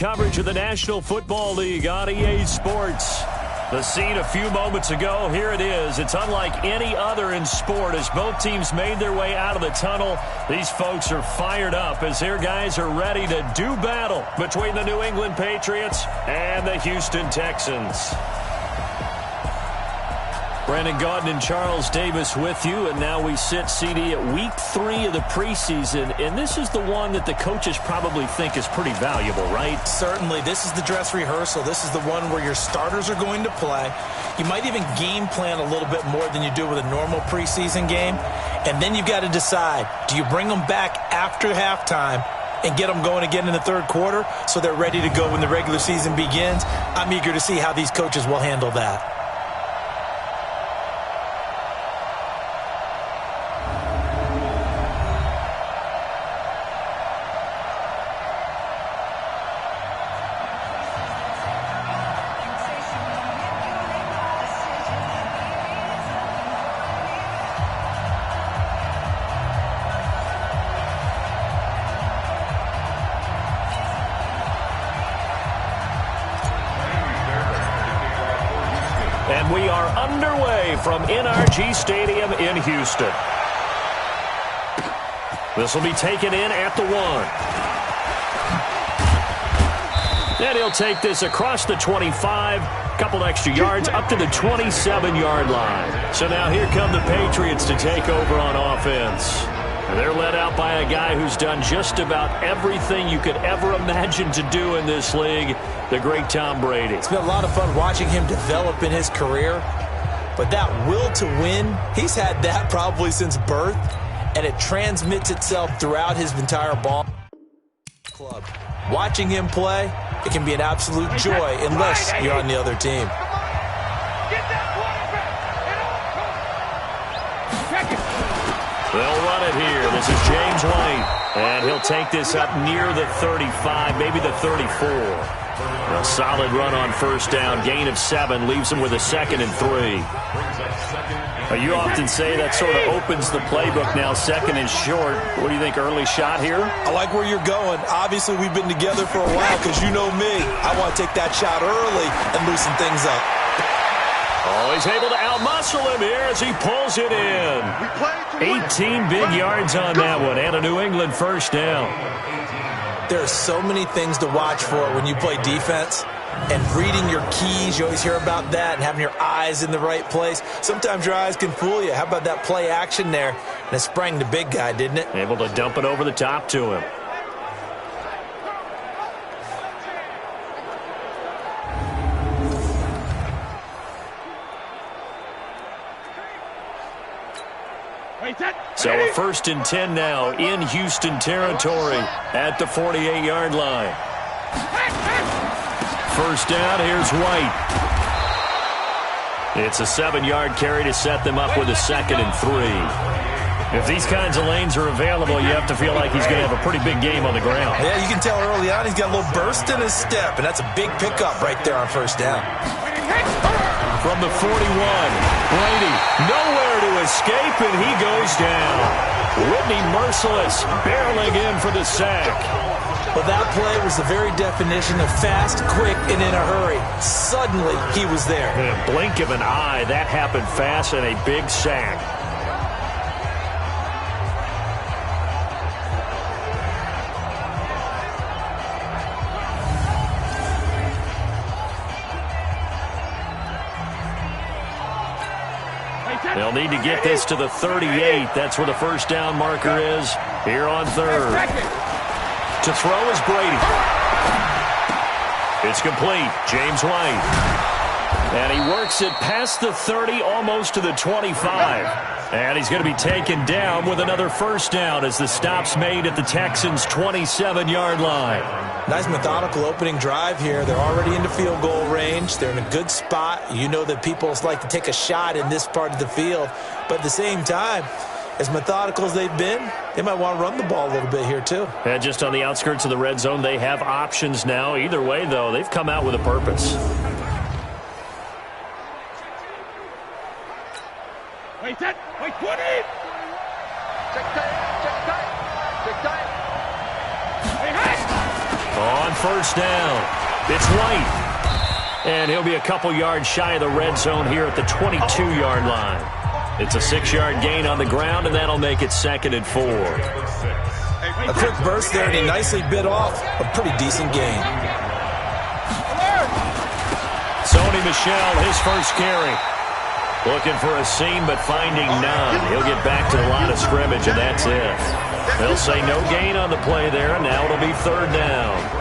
Coverage of the National Football League on EA Sports. The scene a few moments ago, here it is. It's unlike any other in sport as both teams made their way out of the tunnel. These folks are fired up as their guys are ready to do battle between the New England Patriots and the Houston Texans. Brandon Gaudin and Charles Davis with you, and now we sit, CD, at week 3 of the preseason, and this is the one that the coaches probably think is pretty valuable, right? Certainly. This is the dress rehearsal. This is the one where your starters are going to play. You might even game plan a little bit more than you do with a normal preseason game, and then you've got to decide, do you bring them back after halftime and get them going again in the third quarter so they're ready to go when the regular season begins? I'm eager to see how these coaches will handle that. And we are underway from NRG Stadium in Houston. This will be taken in at the 1. And he'll take this across the 25, couple extra yards, up to the 27-yard line. So now here come the Patriots to take over on offense. And they're led out by a guy who's done just about everything you could ever imagine to do in this league, the great Tom Brady. It's been a lot of fun watching him develop in his career. But that will to win, he's had that probably since birth, and it transmits itself throughout his entire ball club. Watching him play, it can be an absolute joy unless you're on the other team. They'll run it here. This is James White. And he'll take this up near the 35, maybe the 34. A solid run on first down. Gain of 7 leaves him with a 2nd and 3. You often say that sort of opens the playbook now, 2nd and short. What do you think, early shot here? I like where you're going. Obviously, we've been together for a while because you know me. I want to take that shot early and loosen things up. Oh, he's able to outmuscle him here as he pulls it in. 18 big yards on that one and a New England first down. There are so many things to watch for when you play defense. And reading your keys, you always hear about that, and having your eyes in the right place. Sometimes your eyes can fool you. How about that play action there? And it sprang the big guy, didn't it? Able to dump it over the top to him. So a 1st and 10 now in Houston territory at the 48-yard line. First down, here's White. It's a 7-yard carry to set them up with a 2nd and 3. If these kinds of lanes are available, you have to feel like he's going to have a pretty big game on the ground. Yeah, you can tell early on he's got a little burst in his step, and that's a big pickup right there on first down. From the 41, Brady nowhere to escape, and he goes down. Whitney Merciless barreling in for the sack. Well, that play was the very definition of fast, quick, and in a hurry. Suddenly, he was there. In a blink of an eye, that happened fast, and a big sack. They'll need to get this to the 38. That's where the first down marker is here on 3rd. To throw is Brady. It's complete. James White. And he works it past the 30, almost to the 25. And he's going to be taken down with another first down as the stop's made at the Texans' 27-yard line. Nice methodical opening drive here. They're already into field goal range. They're in a good spot. You know that people like to take a shot in this part of the field. But at the same time, as methodical as they've been, they might want to run the ball a little bit here too. And just on the outskirts of the red zone, they have options now. Either way, though, they've come out with a purpose. Wait, 20! Check time! On first down. It's White. And he'll be a couple yards shy of the red zone here at the 22-yard line. It's a 6-yard gain on the ground, and that'll make it 2nd and 4. A quick burst there, and he nicely bit off a pretty decent gain. Sony Michel, his first carry. Looking for a seam, but finding none. He'll get back to the line of scrimmage, and that's it. They'll say no gain on the play there, and now it'll be 3rd down.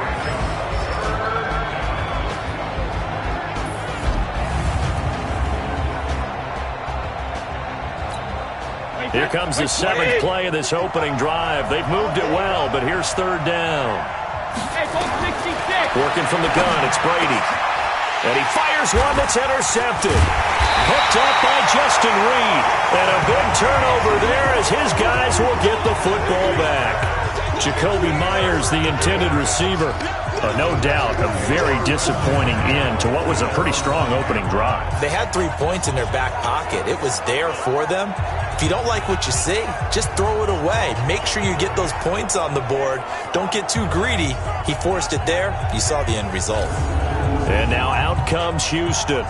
Here comes the 7th play of this opening drive. They've moved it well, but here's 3rd down. Working from the gun, it's Brady. And he fires one that's intercepted. Hooked up by Justin Reed. And a big turnover there as his guys will get the football back. Jacoby Myers, the intended receiver. No doubt a very disappointing end to what was a pretty strong opening drive. They had 3 points in their back pocket. It was there for them. If you don't like what you see, just throw it away. Make sure you get those points on the board. Don't get too greedy. He forced it there. You saw the end result. And now out comes Houston.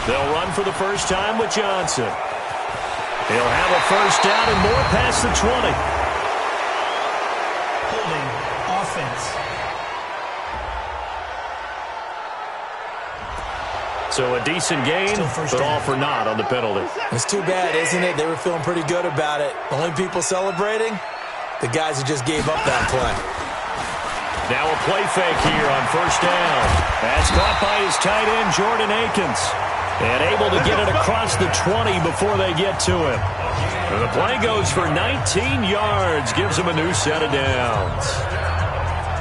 They'll run for the first time with Johnson. He'll have a first down and more past the 20. Holding offense. So a decent gain, but all for naught on the penalty. It's too bad, isn't it? They were feeling pretty good about it. Only people celebrating? The guys who just gave up that play. Now a play fake here on first down. That's caught by his tight end, Jordan Akins. And able to get it across the 20 before they get to him. And the play goes for 19 yards. Gives him a new set of downs.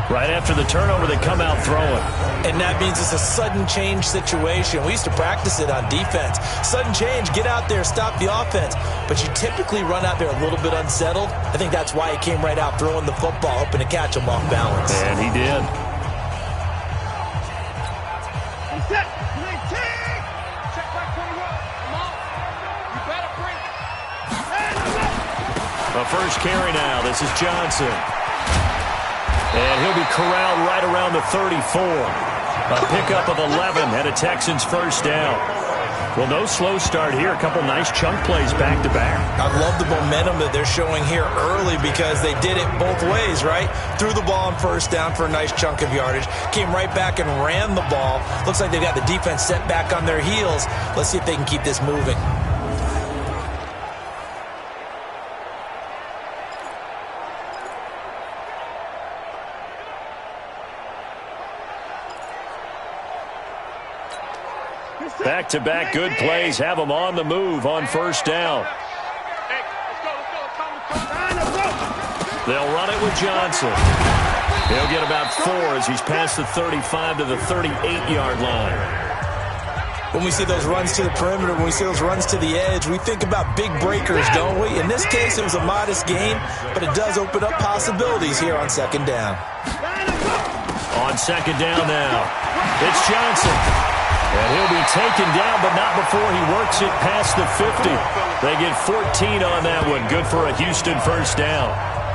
Right after the turnover, they come out throwing. And that means it's a sudden change situation. We used to practice it on defense. Sudden change, get out there, stop the offense. But you typically run out there a little bit unsettled. I think that's why he came right out throwing the football, hoping to catch him off balance. And he did. A first carry now. This is Johnson. And he'll be corralled right around the 34. A pickup of 11 and a Texans first down. Well, no slow start here. A couple nice chunk plays back-to-back. I love the momentum that they're showing here early because they did it both ways, right? Threw the ball on first down for a nice chunk of yardage. Came right back and ran the ball. Looks like they've got the defense set back on their heels. Let's see if they can keep this moving. Back-to-back good plays have them on the move on first down. They'll run it with Johnson. He'll get about 4 as he's past the 35 to the 38-yard line. When we see those runs to the perimeter, when we see those runs to the edge, we think about big breakers, don't we? In this case, it was a modest gain, but it does open up possibilities here on second down. On second down now, it's Johnson. And he'll be taken down, but not before he works it past the 50. They get 14 on that one. Good for a Houston first down.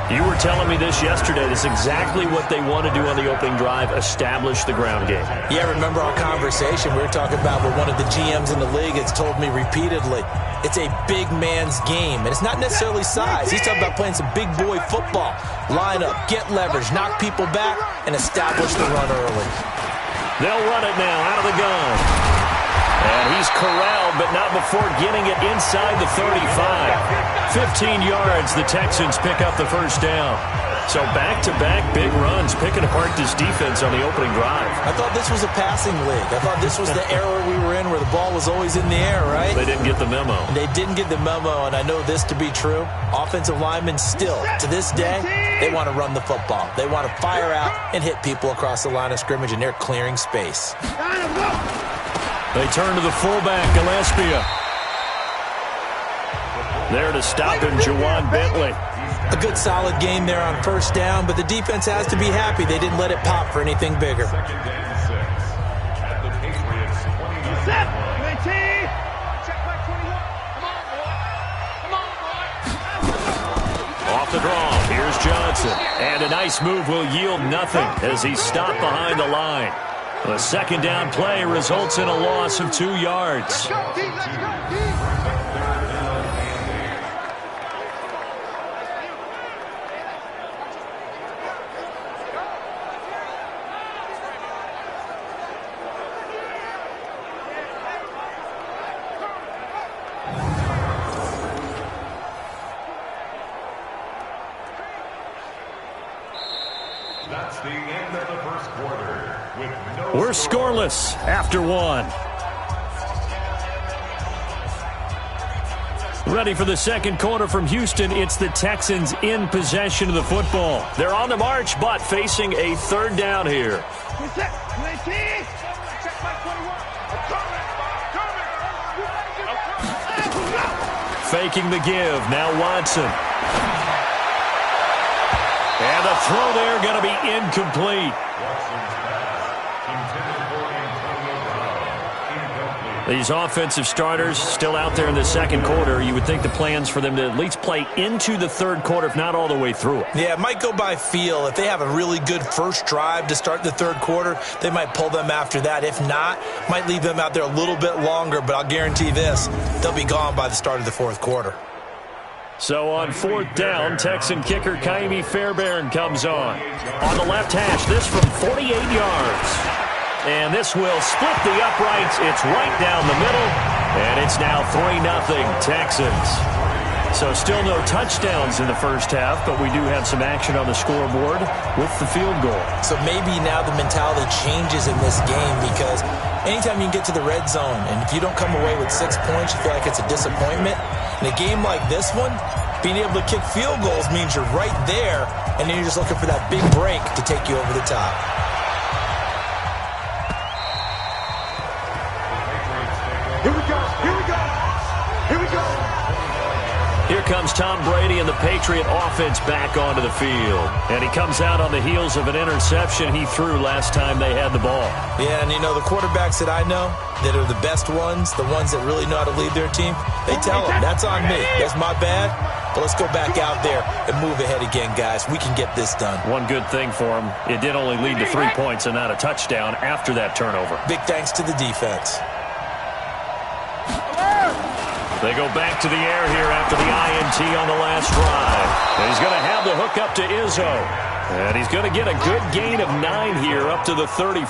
You were telling me this yesterday. This is exactly what they want to do on the opening drive, establish the ground game. Yeah, remember our conversation we were talking about with one of the GMs in the league has told me repeatedly, it's a big man's game. And it's not necessarily size. He's talking about playing some big boy football. Line up, get leverage, knock people back, and establish the run early. They'll run it now out of the gun. And he's corralled, but not before getting it inside the 35. 15 yards, the Texans pick up the first down. So back-to-back big runs, picking apart this defense on the opening drive. I thought this was a passing league. I thought this was the era we were in where the ball was always in the air, right? They didn't get the memo. And they didn't get the memo, and I know this to be true. Offensive linemen still, to this day, they want to run the football. They want to fire out and hit people across the line of scrimmage, and they're clearing space. They turn to the fullback, Gillespie. There to stop him, Juwan Bentley. A good solid game there on first down, but the defense has to be happy they didn't let it pop for anything bigger. Second and 6 at the Patriots 29. Set. Check back 21. Come on, boy. Off the draw, here's Johnson. And a nice move will yield nothing as he's stopped behind the line. The second down play results in a loss of 2 yards. Let's go, D. Let's go, D. That's the end of the first quarter. With no We're scoreless after 1. Ready for the second quarter from Houston. It's the Texans in possession of the football. They're on the march, but facing a third down here. Set. Check back 21. Faking the give. Now Watson. And the throw there going to be incomplete. Watson's pass intended for Antonio Brown. Incomplete. These offensive starters still out there in the second quarter. You would think the plans for them to at least play into the third quarter, if not all the way through it. Yeah, it might go by feel. If they have a really good first drive to start the third quarter, they might pull them after that. If not, might leave them out there a little bit longer, but I'll guarantee this, they'll be gone by the start of the fourth quarter. So on fourth down, Texan kicker Kaimi Fairbairn comes on. On the left hash, this from 48 yards. And this will split the uprights. It's right down the middle. And it's now 3-0 Texans. So still no touchdowns in the first half, but we do have some action on the scoreboard with the field goal. So maybe now the mentality changes in this game because anytime you can get to the red zone, and if you don't come away with 6 points, you feel like it's a disappointment. In a game like this one, being able to kick field goals means you're right there, and then you're just looking for that big break to take you over the top. Here we go. Here we go. Here we go. Here comes Tom Brady and the Patriot offense back onto the field. And he comes out on the heels of an interception he threw last time they had the ball. Yeah, and you know, the quarterbacks that I know that are the best ones, the ones that really know how to lead their team, they tell them, that's on me. That's my bad. But let's go back out there and move ahead again, guys. We can get this done. One good thing for him, it did only lead to 3 points and not a touchdown after that turnover. Big thanks to the defense. They go back to the air here after the INT on the last drive. And he's going to have the hook up to Izzo. And he's going to get a good gain of 9 here up to the 34.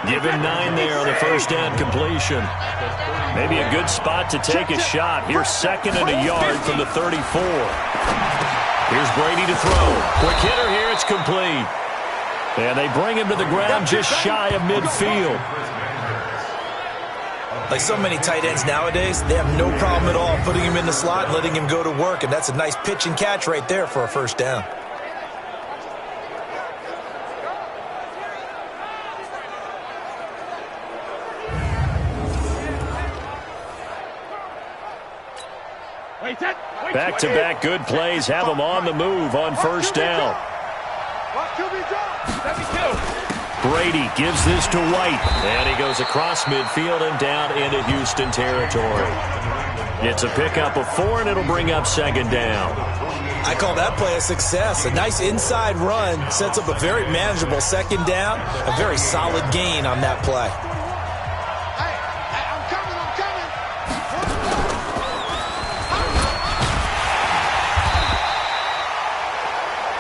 Give him 9 there on the first down completion. Maybe a good spot to take a shot. Here's second and a yard from the 34. Here's Brady to throw. Quick hitter here. It's complete. And they bring him to the ground just shy of midfield. Like so many tight ends nowadays, they have no problem at all putting him in the slot and letting him go to work. And that's a nice pitch and catch right there for a first down. Back-to-back good plays have him on the move on first down. Brady gives this to White, and he goes across midfield and down into Houston territory. It's a pickup of 4, and it'll bring up second down. I call that play a success. A nice inside run sets up a very manageable second down, a very solid gain on that play.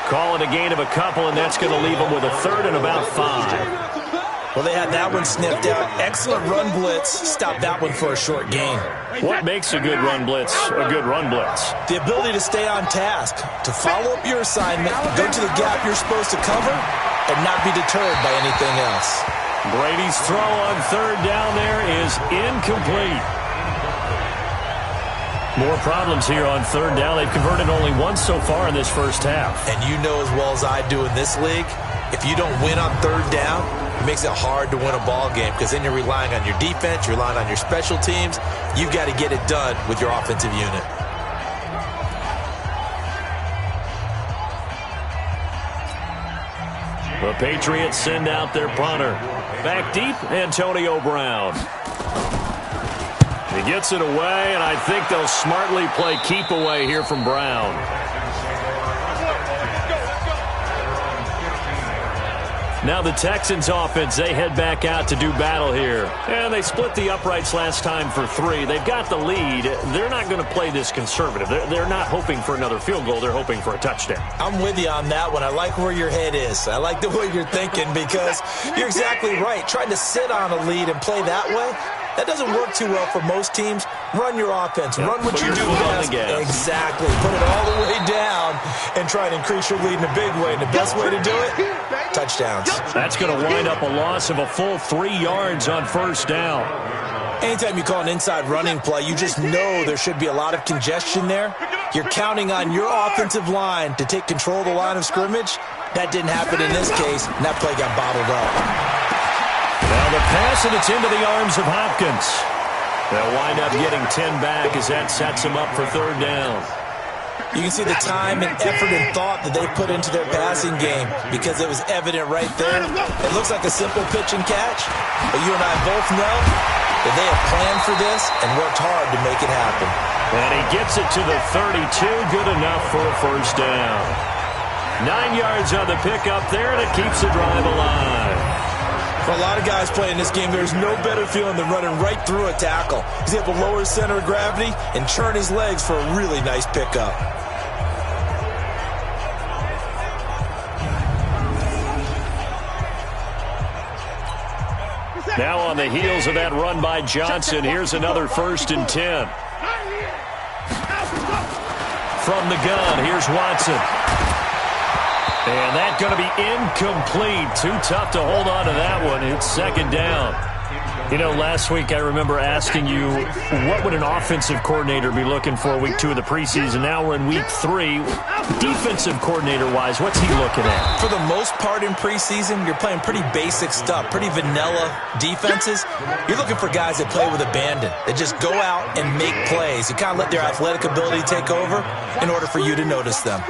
Call it a gain of a couple, and that's going to leave them with a third and about 5. Well, they had that one sniffed out. Excellent run blitz. Stop that one for a short gain. What makes a good run blitz a good run blitz? The ability to stay on task, to follow up your assignment, go to the gap you're supposed to cover, and not be deterred by anything else. Brady's throw on third down there is incomplete. More problems here on third down. They've converted only once so far in this first half. And you know as well as I do in this league, if you don't win on third down, it makes it hard to win a ball game because then you're relying on your defense, you're relying on your special teams. You've got to get it done with your offensive unit. The Patriots send out their punter. Back deep, Antonio Brown. He gets it away, and I think they'll smartly play keep away here from Brown. Now the Texans offense, they head back out to do battle here. And they split the uprights last time for 3. They've got the lead. They're not going to play this conservative. They're not hoping for another field goal. They're hoping for a touchdown. I'm with you on that one. I like where your head is. I like the way you're thinking because you're exactly right. Trying to sit on a lead and play that way, that doesn't work too well for most teams. Run your offense. Yep. Run what Put you do best. Exactly. Put it all the way down and try and increase your lead in a big way. And the best way to do it, touchdowns. That's going to wind up a loss of a full 3 yards on first down. Anytime you call an inside running play, you just know there should be a lot of congestion there. You're counting on your offensive line to take control of the line of scrimmage. That didn't happen in this case, and that play got bottled up. Now the pass, and it's into the arms of Hopkins. They'll wind up getting 10 back as that sets them up for third down. You can see the time and effort and thought that they put into their passing game because it was evident right there. It looks like a simple pitch and catch, but you and I both know that they have planned for this and worked hard to make it happen. And he gets it to the 32, good enough for a first down. 9 yards on the pickup there, and it keeps the drive alive. For a lot of guys playing this game, there's no better feeling than running right through a tackle. He's able to lower his center of gravity and churn his legs for a really nice pickup. Now on the heels of that run by Johnson, here's another 1st and 10. From the gun, here's Watson. And that's going to be incomplete. Too tough to hold on to that one. It's second down. You know, last week I remember asking you, what would an offensive coordinator be looking for week 2 of the preseason? Now we're in week 3. Defensive coordinator-wise, what's he looking at? For the most part in preseason, you're playing pretty basic stuff, pretty vanilla defenses. You're looking for guys that play with abandon, that just go out and make plays. You kind of let their athletic ability take over in order for you to notice them.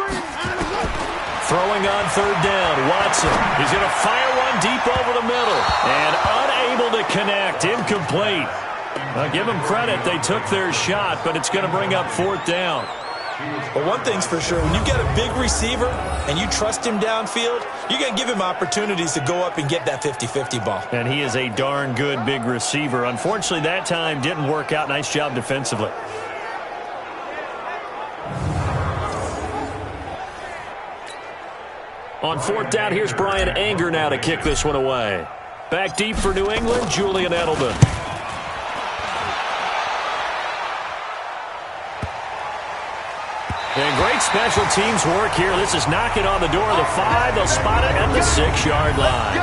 Throwing on third down, Watson. He's going to fire one deep over the middle. And unable to connect, incomplete. I'll give them credit. They took their shot, but it's going to bring up 4th down. Well, one thing's for sure. When you've got a big receiver and you trust him downfield, you're going to give him opportunities to go up and get that 50-50 ball. And he is a darn good big receiver. Unfortunately, that time didn't work out. Nice job defensively. On 4th down, here's Brian Anger now to kick this one away. Back deep for New England, Julian Edelman. And great special teams work here. This is knocking on the door of the 5. They'll spot it at the 6-yard line.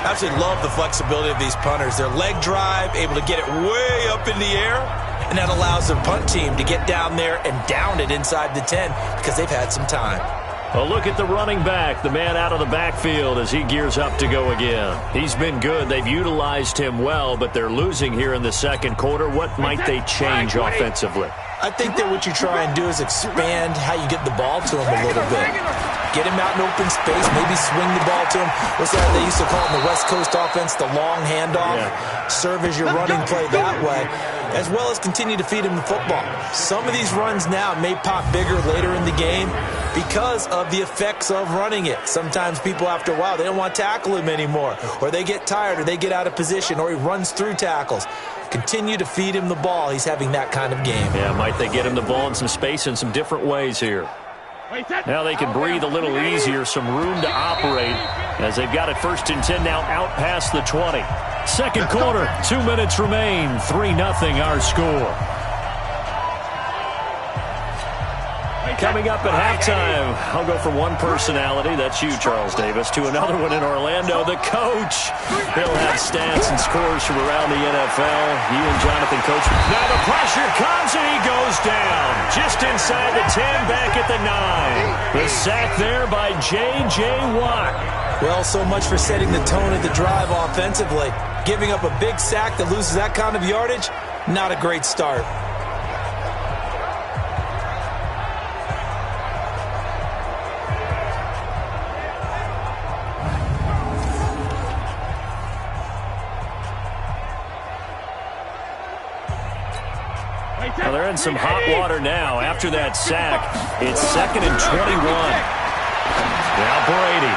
Absolutely love the flexibility of these punters. Their leg drive, able to get it way up in the air, and that allows the punt team to get down there and down it inside the 10 because they've had some time. A look at the running back, the man out of the backfield as he gears up to go again. He's been good. They've utilized him well, but they're losing here in the second quarter. What might they change offensively? I think that what you try and do is expand how you get the ball to him a little bit. Get him out in open space, maybe swing the ball to him. What's that they used to call in the West Coast offense, the long handoff? Yeah. Serve as your running play that way, as well as continue to feed him the football. Some of these runs now may pop bigger later in the game because of the effects of running it. Sometimes people, after a while, they don't want to tackle him anymore, or they get tired, or they get out of position, or he runs through tackles. Continue to feed him the ball. He's having that kind of game. Yeah, might they get him the ball in some space in some different ways here. Now they can breathe a little easier, some room to operate as they've got it 1st and 10 now out past the 20. Second quarter, 2 minutes remain, 3-0 our score. Coming up at halftime, I'll go from one personality, that's you, Charles Davis, to another one in Orlando, the coach. He'll have stats and scores from around the NFL. You and Jonathan, coach. Now the pressure comes and he goes down. Just inside the 10, back at the 9. The sack there by J.J. Watt. Well, so much for setting the tone of the drive offensively. Giving up a big sack that loses that kind of yardage, not a great start. in some hot water now after that sack. It's 2nd and 21. Now Brady.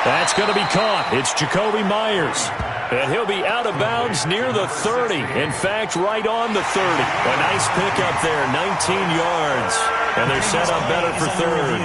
That's going to be caught. It's Jacoby Myers. And he'll be out of bounds near the 30. In fact, right on the 30. A nice pickup there, 19 yards. And they're set up better for 3rd.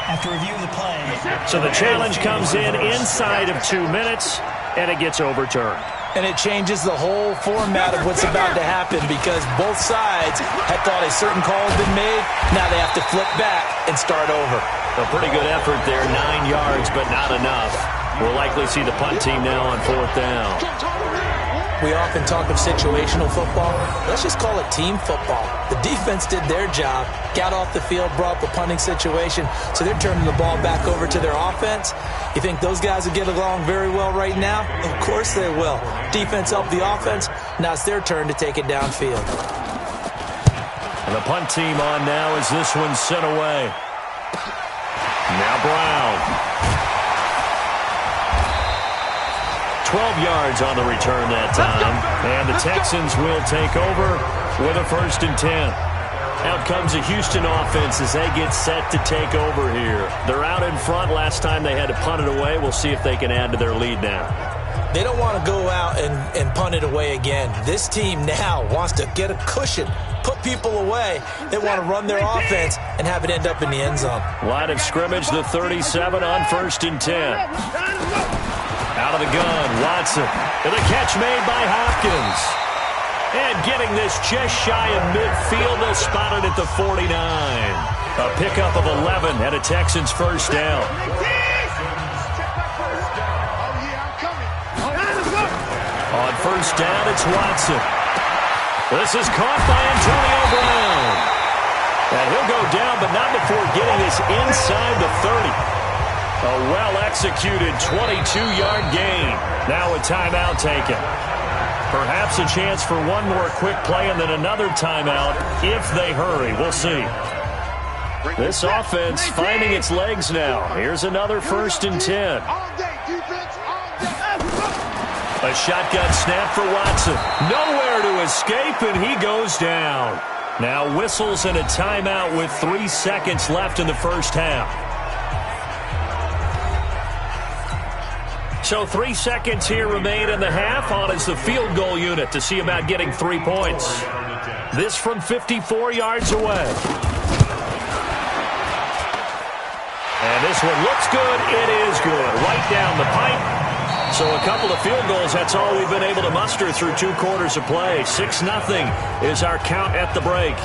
After review of the play. So the challenge comes in inside of 2 minutes, and it gets overturned. And it changes the whole format of what's about to happen because both sides had thought a certain call had been made. Now they have to flip back and start over. A pretty good effort there, 9 yards, but not enough. We'll likely see the punt team now on 4th down. We often talk of situational football. Let's just call it team football. The defense did their job, got off the field, brought up a punting situation, so they're turning the ball back over to their offense. You think those guys will get along very well right now? Of course they will. Defense helped the offense. Now it's their turn to take it downfield. And the punt team on now as this one's sent away. Now Brown. 12 yards on the return that time. And the Texans will take over with a 1st and 10. Out comes the Houston offense as they get set to take over here. They're out in front. Last time they had to punt it away. We'll see if they can add to their lead now. They don't want to go out and punt it away again. This team now wants to get a cushion, put people away. They want to run their offense and have it end up in the end zone. Line of scrimmage, the 37 on 1st and 10. Out of the gun, Watson. And the catch made by Hopkins. And getting this just shy of midfield, they're spotted at the 49. A pickup of 11 and a Texans 1st down. On 1st down, it's Watson. This is caught by Antonio Brown. And he'll go down, but not before getting this inside the 30. A well-executed 22-yard gain. Now a timeout taken. Perhaps a chance for one more quick play and then another timeout if they hurry. We'll see. This offense finding its legs now. Here's another 1st and 10. A shotgun snap for Watson. Nowhere to escape, and he goes down. Now whistles and a timeout with 3 seconds left in the 1st half. So 3 seconds here remain in the half. On is the field goal unit to see about getting 3 points. This from 54 yards away. And this one looks good. It is good. Right down the pipe. So a couple of field goals, that's all we've been able to muster through 2 quarters of play. 6-0 is our count at the break.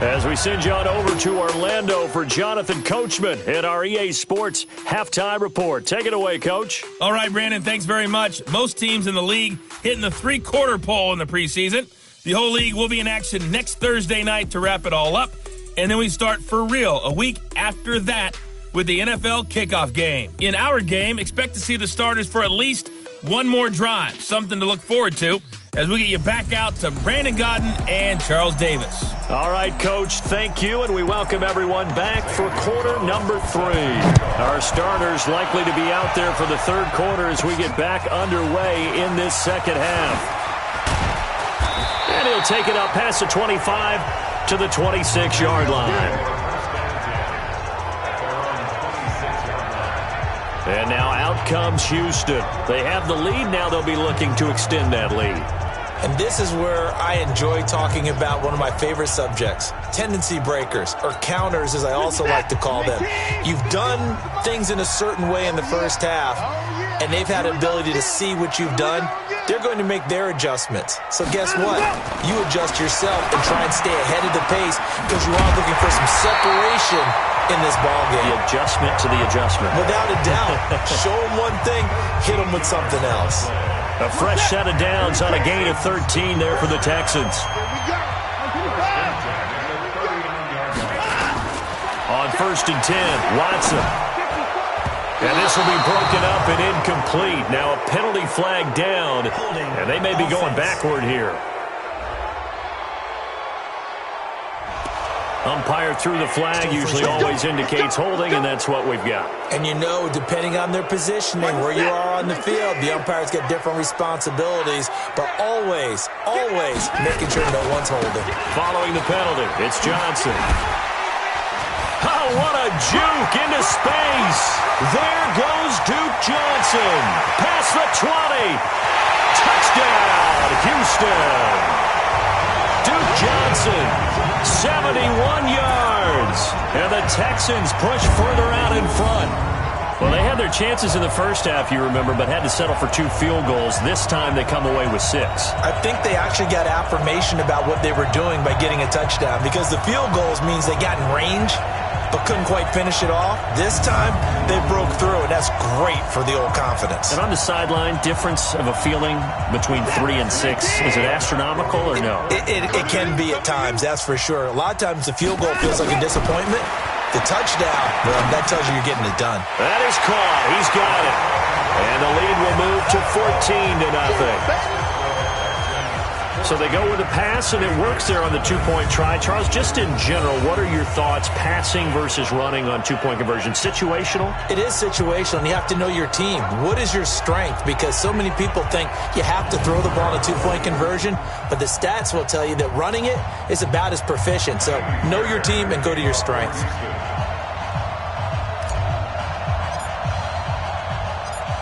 As we send you on over to Orlando for Jonathan Coachman at our EA Sports Halftime Report. Take it away, Coach. All right, Brandon, thanks very much. Most teams in the league hitting the 3-quarter pole in the preseason. The whole league will be in action next Thursday night to wrap it all up. And then we start for real a week after that with the NFL kickoff game. In our game, expect to see the starters for at least one more drive, something to look forward to as we get you back out to Brandon Godden and Charles Davis. All right, Coach, thank you, and we welcome everyone back for quarter number 3. Our starters likely to be out there for the 3rd quarter as we get back underway in this 2nd half. And he'll take it up past the 25 to the 26-yard line. And now out comes Houston. They have the lead. Now they'll be looking to extend that lead. And this is where I enjoy talking about one of my favorite subjects, tendency breakers, or counters as I also like to call them. You've done things in a certain way in the 1st half, and they've had an ability to see what you've done. They're going to make their adjustments. So guess what? You adjust yourself and try and stay ahead of the pace because you are looking for some separation in this ballgame. The adjustment to the adjustment. Without a doubt. Show them one thing, hit them with something else. A fresh set of downs on a gain of 13 there for the Texans. On 1st and 10. Watson. And this will be broken up and incomplete. Now a penalty flag down, and they may be going backward here. Umpire threw the flag, usually always indicates holding, and that's what we've got. And you know, depending on their positioning, where you are on the field, the umpires get different responsibilities, but always making sure no one's holding. Following the penalty, it's Johnson. Oh, what a juke into space. There goes Duke Johnson. Past the 20. Touchdown, Houston. Duke Johnson, 71 yards. And the Texans push further out in front. Well, they had their chances in the first half, you remember, but had to settle for 2 field goals. This time they come away with 6. I think they actually got affirmation about what they were doing by getting a touchdown, because the field goals means they got in range but couldn't quite finish it off. This time, they broke through, and that's great for the old confidence. And on the sideline, difference of a feeling between 3 and 6, is it astronomical or no? It can be at times, that's for sure. A lot of times the field goal feels like a disappointment. The touchdown, well, that tells you you're getting it done. That is caught. He's got it. And the lead will move to 14-0. So they go with a pass, and it works there on the 2-point try. Charles, just in general, what are your thoughts passing versus running on 2-point conversion? Situational? It is situational, and you have to know your team. What is your strength? Because so many people think you have to throw the ball in a 2-point conversion, but the stats will tell you that running it is about as proficient. So know your team and go to your strength.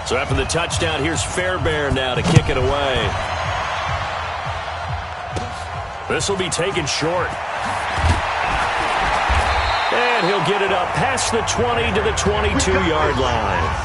So after the touchdown, here's Fairbairn now to kick it away. This will be taken short. And he'll get it up past the 20 to the 22-yard line.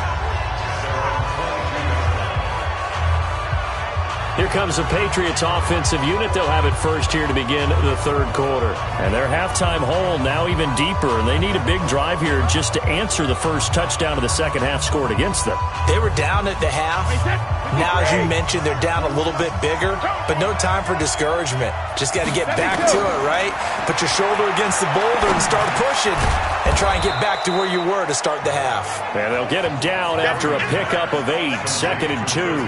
Here comes the Patriots offensive unit. They'll have it first here to begin the 3rd quarter. And their halftime hole now even deeper. And they need a big drive here just to answer the first touchdown of the second half scored against them. They were down at the half. Now, as you mentioned, they're down a little bit bigger, but no time for discouragement. Just got to get back to it, right? Put your shoulder against the boulder and start pushing and try and get back to where you were to start the half. And they'll get him down after a pickup of 8, 2nd and 2.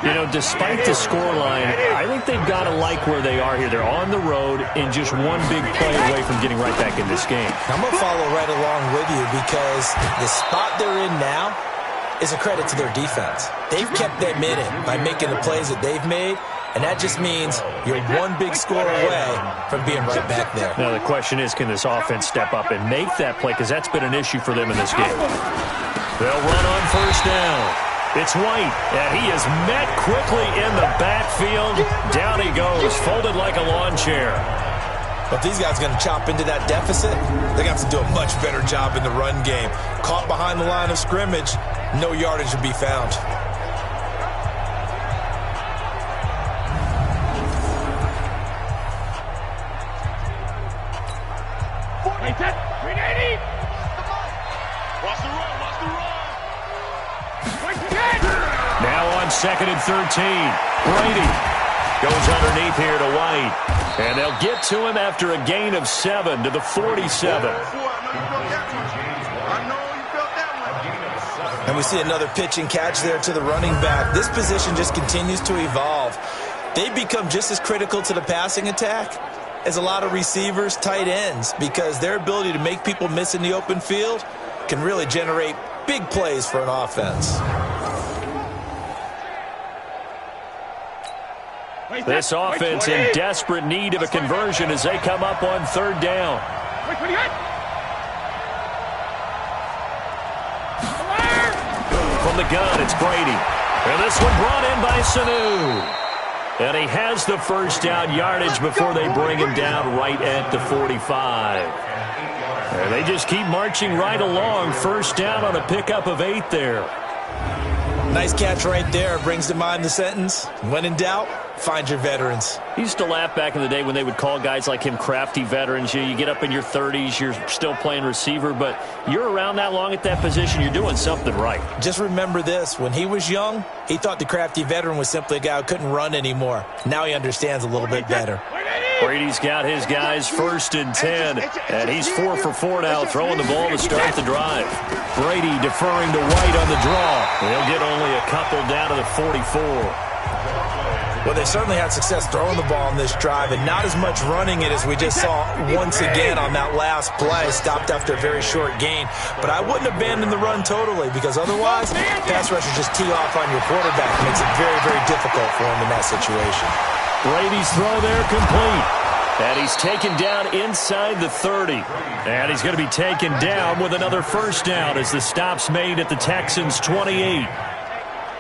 You know, despite the scoreline, I think they've got to like where they are here. They're on the road and just one big play away from getting right back in this game. I'm going to follow right along with you because the spot they're in now is a credit to their defense. They've kept them in it by making the plays that they've made, and that just means you're one big score away from being right back there. Now the question is, can this offense step up and make that play? Because that's been an issue for them in this game. They'll run on first down. It's White, and he is met quickly in the backfield. Down he goes, folded like a lawn chair. But these guys are going to chop into that deficit. They're going to have to do a much better job in the run game. Caught behind the line of scrimmage, no yardage to be found. Now on 2nd and 13. Brady goes underneath here to White. And they'll get to him after a gain of 7 to the 47. And we see another pitch and catch there to the running back. This position just continues to evolve. They become just as critical to the passing attack as a lot of receivers, tight ends, because their ability to make people miss in the open field can really generate big plays for an offense. This offense in desperate need of a conversion as they come up on 3rd down. From the gun, it's Brady. And this one brought in by Sanu. And he has the first down yardage before they bring him down right at the 45. And they just keep marching right along. First down on a pickup of 8 there. Nice catch right there. Brings to mind the sentence, when in doubt, find your veterans. He used to laugh back in the day when they would call guys like him crafty veterans. You get up in your 30s, you're still playing receiver, but you're around that long at that position, you're doing something right. Just remember this. When he was young, he thought the crafty veteran was simply a guy who couldn't run anymore. Now he understands a little bit better. Brady's got his guys 1st and 10, and he's 4 for 4 now, throwing the ball to start the drive. Brady deferring to White on the draw. He'll get only a couple down to the 44. Well, they certainly had success throwing the ball on this drive, and not as much running it as we just saw once again on that last play. Stopped after a very short gain. But I wouldn't abandon the run totally, because otherwise, pass rushers just tee off on your quarterback. It makes it very, very difficult for him in that situation. Brady's throw there complete. And he's taken down inside the 30. And he's going to be taken down with another first down as the stop's made at the Texans' 28.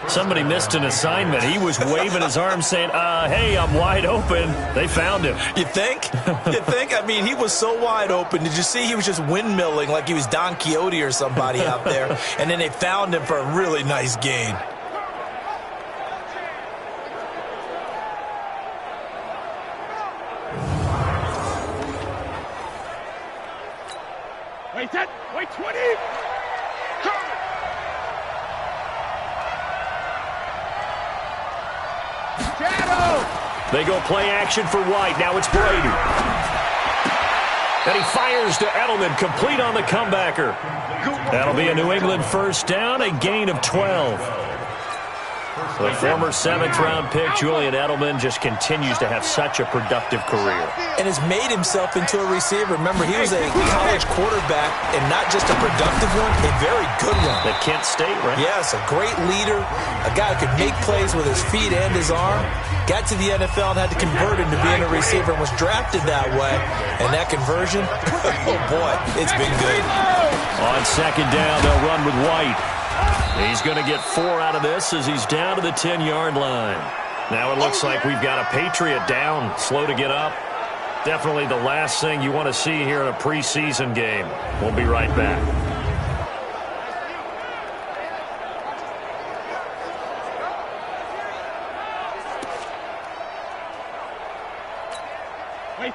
Somebody missed an assignment. He was waving his arm saying, hey, I'm wide open. They found him. You think? You think? I mean, he was so wide open. Did you see he was just windmilling like he was Don Quixote or somebody out there? And then they found him for a really nice gain. Wait, 10. Wait, 20. They go play action for White. Now it's Brady. And he fires to Edelman, complete on the comebacker. That'll be a New England first down, a gain of 12. The former 7th-round pick, Julian Edelman, just continues to have such a productive career. And has made himself into a receiver. Remember, he was a college quarterback, and not just a productive one, a very good one. At Kent State, right? Yes, a great leader, a guy who could make plays with his feet and his arm. Got to the NFL and had to convert into being a receiver and was drafted that way. And that conversion, oh boy, it's been good. On 2nd down, they'll run with White. He's going to get 4 out of this as he's down to the 10-yard line. Now it looks like we've got a Patriot down, slow to get up. Definitely the last thing you want to see here in a preseason game. We'll be right back.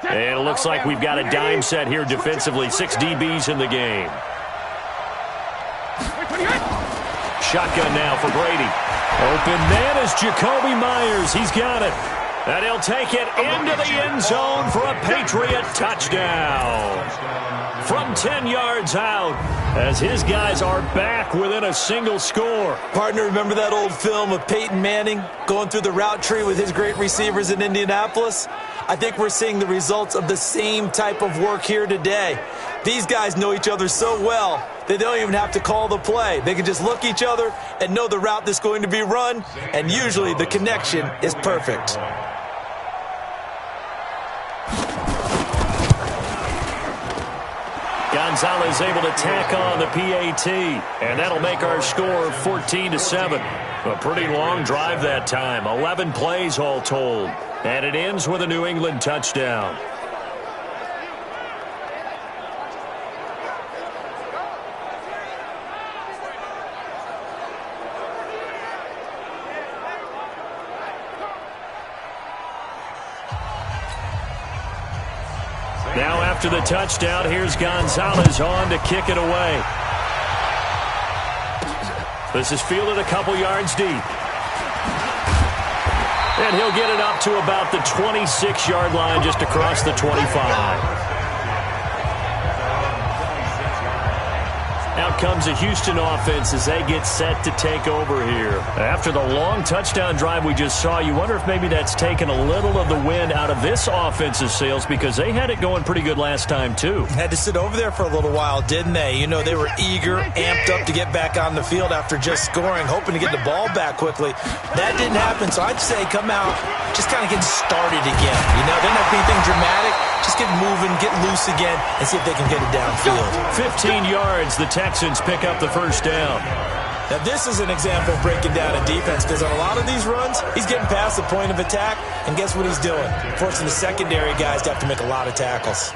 And it looks like we've got a dime set here defensively. 6 DBs in the game. Shotgun now for Brady. Open man is Jacoby Myers. He's got it. And he'll take it into the end zone for a Patriot touchdown. From 10 yards out, as his guys are back within a single score. Partner, remember that old film of Peyton Manning going through the route tree with his great receivers in Indianapolis? I think we're seeing the results of the same type of work here today. These guys know each other so well that they don't even have to call the play. They can just look each other and know the route that's going to be run, and usually the connection is perfect. Gonzalez able to tack on the PAT, and that'll make our score 14-7. A pretty long drive that time, 11 plays all told, and it ends with a New England touchdown. Now after the touchdown, here's Gonzalez on to kick it away. This is fielded a couple yards deep. And he'll get it up to about the 26-yard line, just across the 25. Out comes the Houston offense as they get set to take over here. After the long touchdown drive we just saw, you wonder if maybe that's taken a little of the wind out of this offense's sails, because they had it going pretty good last time too. Had to sit over there for a little while, didn't they? You know, they were eager, amped up to get back on the field after just scoring, hoping to get the ball back quickly. That didn't happen, so I'd say come out, just kind of get started again. You know, they don't have anything dramatic. Just get moving, get loose again, and see if they can get it downfield. 15 yards, the Texans pick up the first down. Now, this is an example of breaking down a defense, because on a lot of these runs, he's getting past the point of attack, and guess what he's doing? Forcing the secondary guys to have to make a lot of tackles.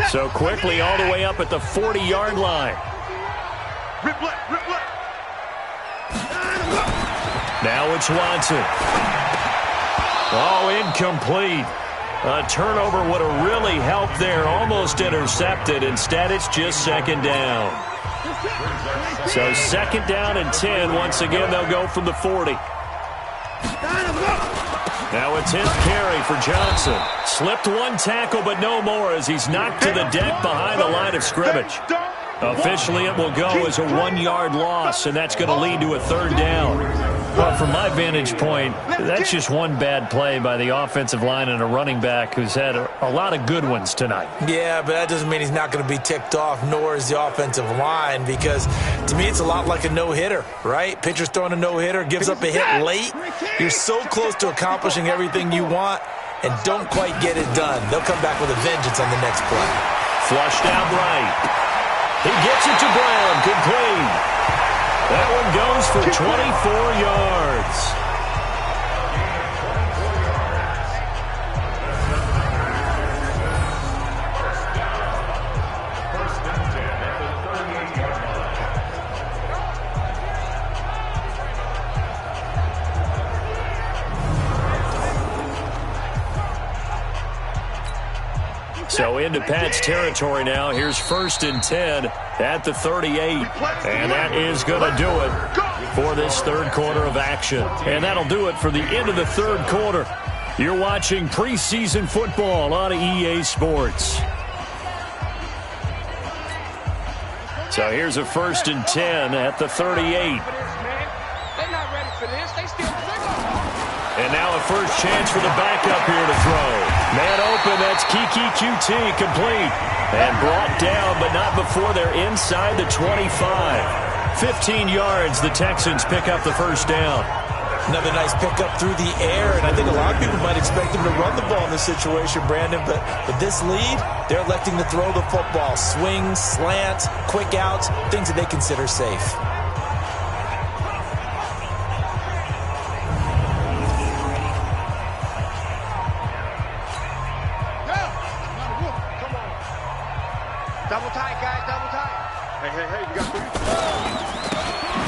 So quickly all the way up at the 40-yard line. Rip left, rip left. Now it's Watson. Oh, incomplete. A turnover would have really helped there. Almost intercepted. Instead, it's just second down. So second down and 10. Once again, they'll go from the 40. Now a 10th carry for Johnson. Slipped one tackle, but no more as he's knocked to the deck behind the line of scrimmage. Officially, it will go as a 1-yard loss, and that's going to lead to a third down. Well, from my vantage point, that's just one bad play by the offensive line and a running back who's had a lot of good ones tonight. Yeah, but that doesn't mean he's not going to be ticked off, nor is the offensive line, because to me it's a lot like a no-hitter, right? Pitcher's throwing a no-hitter, gives up a hit late. You're so close to accomplishing everything you want and don't quite get it done. They'll come back with a vengeance on the next play. Flushed out right. He gets it to Brown, complete. That one goes for 24 yards. So into Pat's territory now. Here's 1st and 10 at the 38. And that is going to do it for this third quarter of action. And that'll do it for the end of the third quarter. You're watching preseason football on EA Sports. So here's a 1st and 10 at the 38. And now a first chance for the backup here to throw. Man open, that's Kiki QT, complete. And brought down, but not before they're inside the 25. 15 yards, the Texans pick up the first down. Another nice pickup through the air, and I think a lot of people might expect him to run the ball in this situation, Brandon, but with this lead, they're electing to throw the football. Swings, slants, quick outs, things that they consider safe. Double tight, guys, double tight. Hey, you got 3.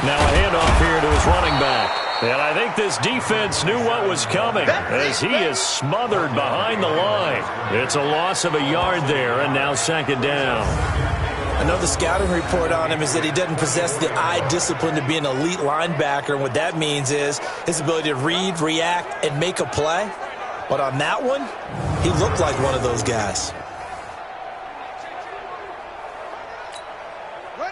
Now a handoff here to his running back. And I think this defense knew what was coming as he is smothered behind the line. It's a loss of a yard there, and now second down. I know the scouting report on him is that he doesn't possess the eye discipline to be an elite linebacker. And what that means is his ability to read, react, and make a play. But on that one, he looked like one of those guys.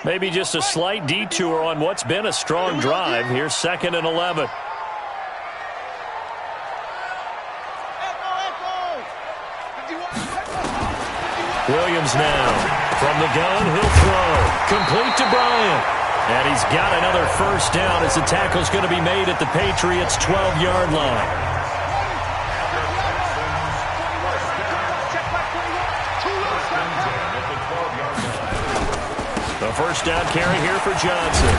Maybe just a slight detour on what's been a strong drive. Here's 2nd and 11. Williams now. From the gun, he'll throw. Complete to Bryant. And he's got another first down as the tackle's going to be made at the Patriots' 12-yard line. The first down carry here for Johnson.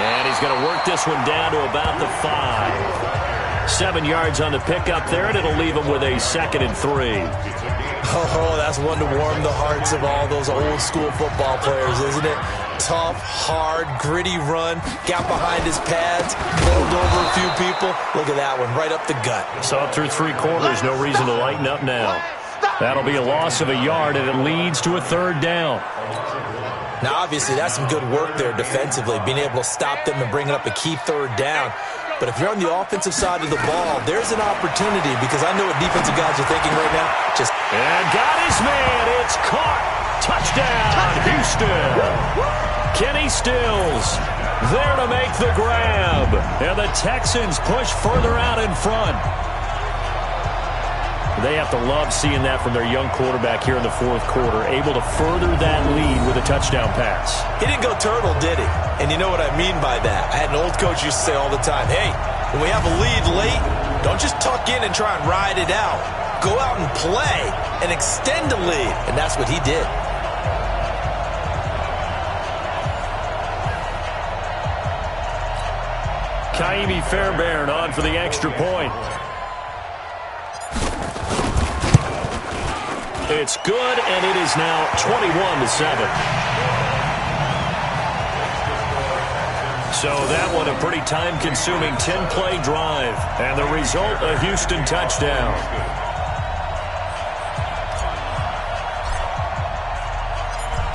And he's going to work this one down to about the 5. 7 yards on the pickup there, and it'll leave him with a 2nd and 3. Oh, that's one to warm the hearts of all those old-school football players, isn't it? Tough, hard, gritty run. Got behind his pads, pulled over a few people. Look at that one, right up the gut. Saw it through 3 quarters. No reason to lighten up now. That'll be a loss of a yard, and it leads to a third down. Now, obviously, that's some good work there defensively, being able to stop them and bring up a key third down. But if you're on the offensive side of the ball, there's an opportunity, because I know what defensive guys are thinking right now. And got his man. It's caught. Touchdown, Houston. Kenny Stills there to make the grab. And the Texans push further out in front. They have to love seeing that from their young quarterback here in the fourth quarter, able to further that lead with a touchdown pass. He didn't go turtle, did he? And you know what I mean by that. I had an old coach used to say all the time, hey, when we have a lead late, don't just tuck in and try and ride it out. Go out and play and extend the lead. And that's what he did. Kaimi Fairbairn on for the extra point. It's good, and it is now 21-7. So that one a pretty time-consuming 10-play drive. And the result, a Houston touchdown.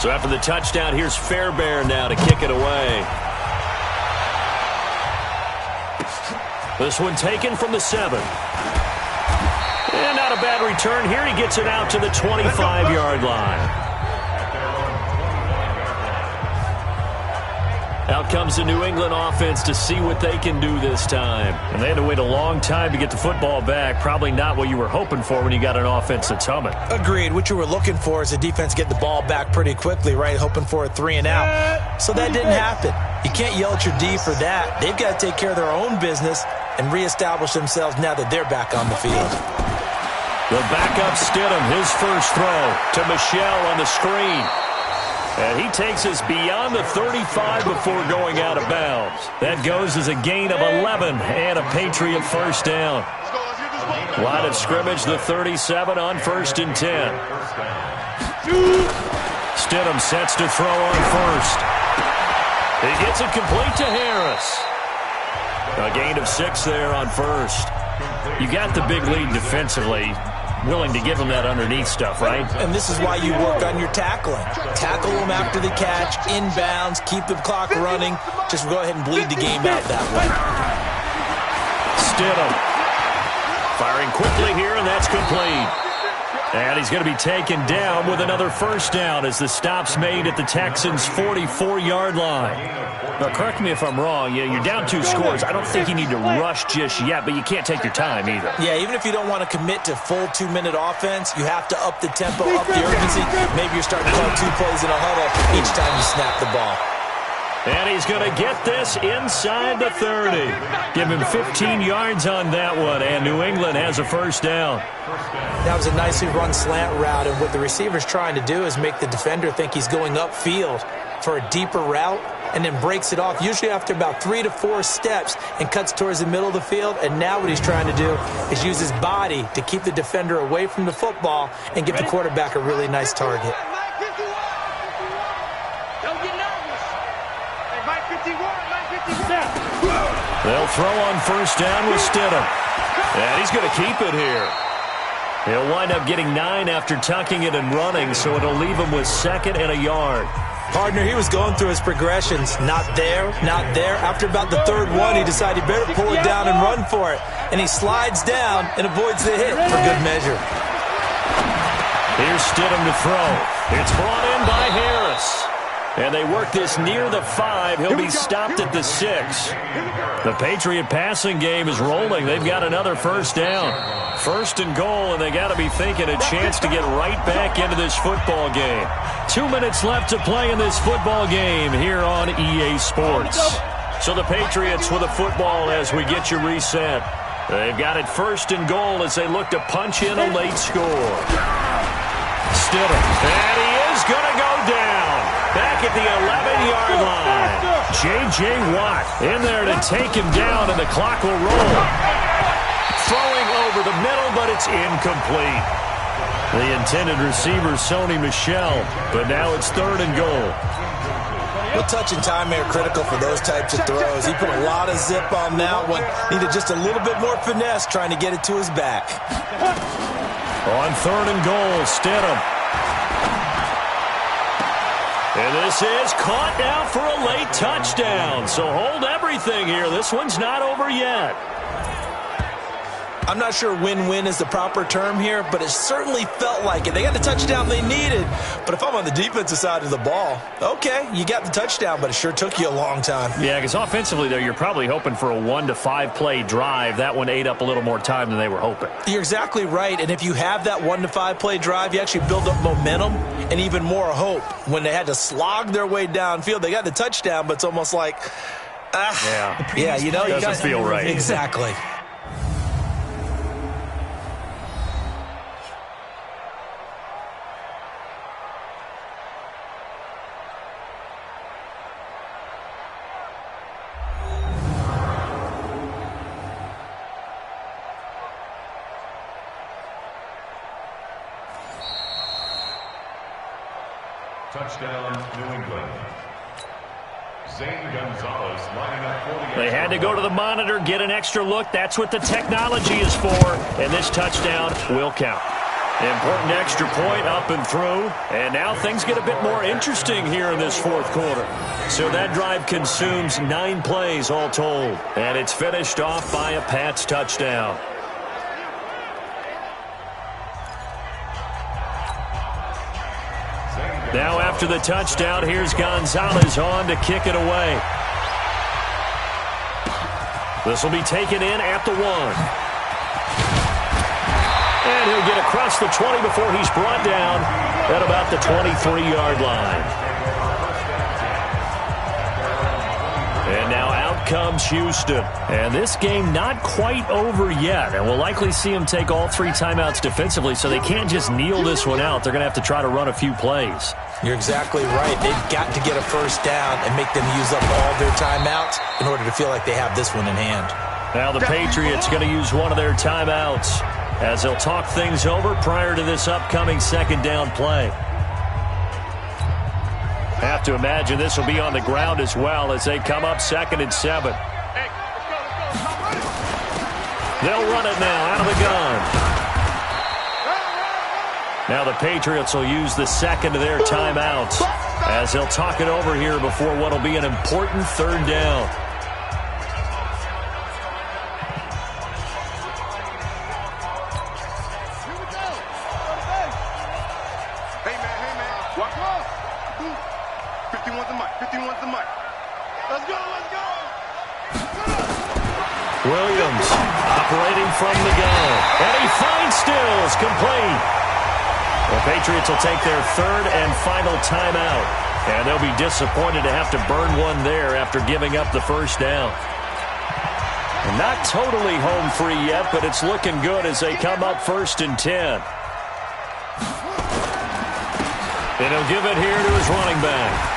So after the touchdown, here's Fairbairn now to kick it away. This one taken from the 7. And not a bad return here. He gets it out to the 25-yard line. Out comes the New England offense to see what they can do this time. And they had to wait a long time to get the football back. Probably not what you were hoping for when you got an offense that's humming. Agreed. What you were looking for is the defense get the ball back pretty quickly, right? Hoping for a 3 and out. So that didn't happen. You can't yell at your D for that. They've got to take care of their own business and reestablish themselves now that they're back on the field. The backup Stidham, his first throw to Michel on the screen. And he takes us beyond the 35 before going out of bounds. That goes as a gain of 11 and a Patriot first down. Line of scrimmage, the 37 on 1st and 10. Stidham sets to throw on first. He gets it complete to Harris. A gain of 6 there on first. You got the big lead defensively. Willing to give him that underneath stuff, right? And this is why you work on your tackling. Tackle him after the catch, inbounds, keep the clock running. Just go ahead and bleed the game out that way. Stidham firing quickly here, and that's complete. And he's going to be taken down with another first down as the stop's made at the Texans' 44-yard line. Now, correct me if I'm wrong. Yeah, you're down 2 scores. I don't think you need to rush just yet, but you can't take your time either. Yeah, even if you don't want to commit to full 2-minute offense, you have to up the tempo, up the urgency. Maybe you're starting to call 2 plays in a huddle each time you snap the ball. And he's going to get this inside the 30. Give him 15 yards on that one, and New England has a first down. That was a nicely run slant route, and what the receiver's trying to do is make the defender think he's going upfield for a deeper route, and then breaks it off, usually after about 3 to 4 steps, and cuts towards the middle of the field. And now what he's trying to do is use his body to keep the defender away from the football and give the quarterback a really nice target. They'll throw on first down with Stidham. And he's going to keep it here. He'll wind up getting 9 after tucking it and running, so it'll leave him with 2nd and a yard. Partner, he was going through his progressions. Not there, not there. After about the 3rd one, he decided he better pull it down and run for it. And he slides down and avoids the hit for good measure. Here's Stidham to throw. It's brought in by Harris. And they work this near the 5. He'll be stopped at the 6. The Patriot passing game is rolling. They've got another first down. 1st and goal, and they got to be thinking a chance to get right back into this football game. 2 minutes left to play in this football game here on EA Sports. So the Patriots with a football as we get you reset. They've got it 1st and goal as they look to punch in a late score. Stidham, and he is going to go down. Back at the 11-yard line. J.J. Watt in there to take him down, and the clock will roll. Throwing over the middle, but it's incomplete. The intended receiver, Sony Michel, but now it's 3rd and goal. Well, touch and time are critical for those types of throws. He put a lot of zip on that one. Needed just a little bit more finesse trying to get it to his back. On 3rd and goal, Stidham. And this is caught now for a late touchdown. So hold everything here. This one's not over yet. I'm not sure win-win is the proper term here, but it certainly felt like it. They got the touchdown they needed, but if I'm on the defensive side of the ball, okay, you got the touchdown, but it sure took you a long time. Yeah, because offensively, though, you're probably hoping for a 1 to 5 play drive. That one ate up a little more time than they were hoping. You're exactly right, and if you have that 1 to 5 play drive, you actually build up momentum and even more hope. When they had to slog their way downfield, they got the touchdown, but it's almost like, yeah, you know, it doesn't feel right. Exactly. Touchdown, New England. They had to go to the monitor, get an extra look. That's what the technology is for. And this touchdown will count. Important extra point up and through. And now things get a bit more interesting here in this fourth quarter. So that drive consumes 9 plays all told. And it's finished off by a Pats touchdown. Now after the touchdown, here's Gonzalez on to kick it away. This will be taken in at the 1. And he'll get across the 20 before he's brought down at about the 23-yard line. And now out comes Houston. And this game not quite over yet. And we'll likely see them take all 3 timeouts defensively, so they can't just kneel this one out. They're going to have to try to run a few plays. You're exactly right. They've got to get a first down and make them use up all their timeouts in order to feel like they have this one in hand. Now the Patriots going to use one of their timeouts as they'll talk things over prior to this upcoming second down play. Have to imagine this will be on the ground as well as they come up 2nd and 7. They'll run it now out of the gun. Now the Patriots will use the second of their timeouts as they'll talk it over here before what will be an important third down. Williams operating from the gun. And he finds Stills complete. The Patriots will take their 3rd and final timeout. And they'll be disappointed to have to burn one there after giving up the first down. And not totally home free yet, but it's looking good as they come up 1st and 10. And he'll give it here to his running back.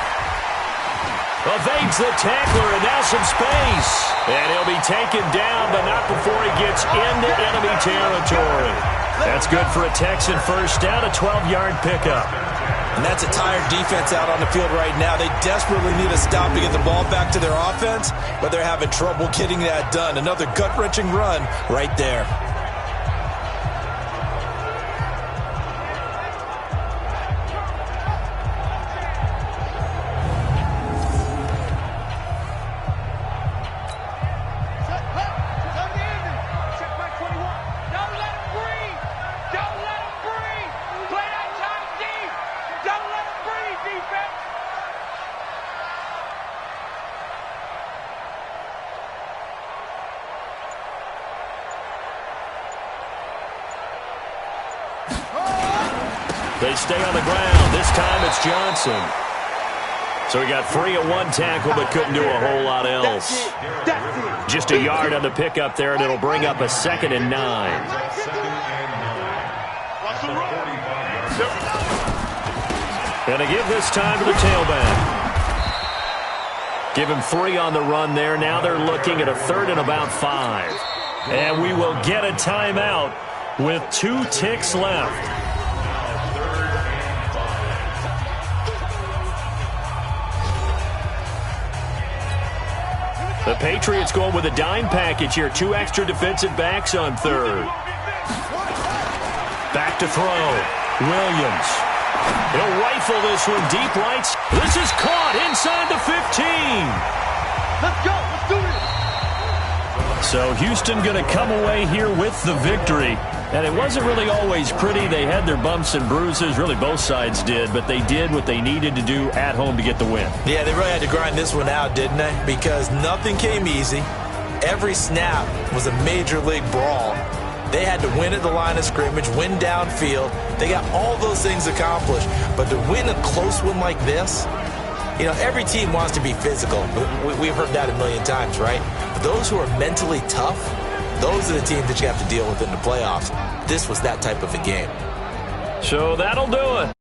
Evades the tackler, and now some space. And he'll be taken down, but not before he gets into enemy territory. That's good for a Texan first down, a 12-yard pickup. And that's a tired defense out on the field right now. They desperately need a stop to get the ball back to their offense, but they're having trouble getting that done. Another gut-wrenching run right there. They stay on the ground. This time it's Johnson. So he got free of one tackle but couldn't do a whole lot else. Just a yard on the pickup there, and it'll bring up a 2nd and 9. And they give this time to the tailback. Give him 3 on the run there. Now they're looking at a 3rd and about 5. And we will get a timeout with 2 ticks left. The Patriots going with a dime package here. 2 extra defensive backs on 3rd. Back to throw. Williams. He'll rifle this one deep right. This is caught inside the 15. Let's go. Let's do this. So Houston going to come away here with the victory. And it wasn't really always pretty. They had their bumps and bruises. Really, both sides did. But they did what they needed to do at home to get the win. Yeah, they really had to grind this one out, didn't they? Because nothing came easy. Every snap was a major league brawl. They had to win at the line of scrimmage, win downfield. They got all those things accomplished. But to win a close one like this, you know, every team wants to be physical. We've heard that a million times, right? But those who are mentally tough, those are the teams that you have to deal with in the playoffs. This was that type of a game. So that'll do it.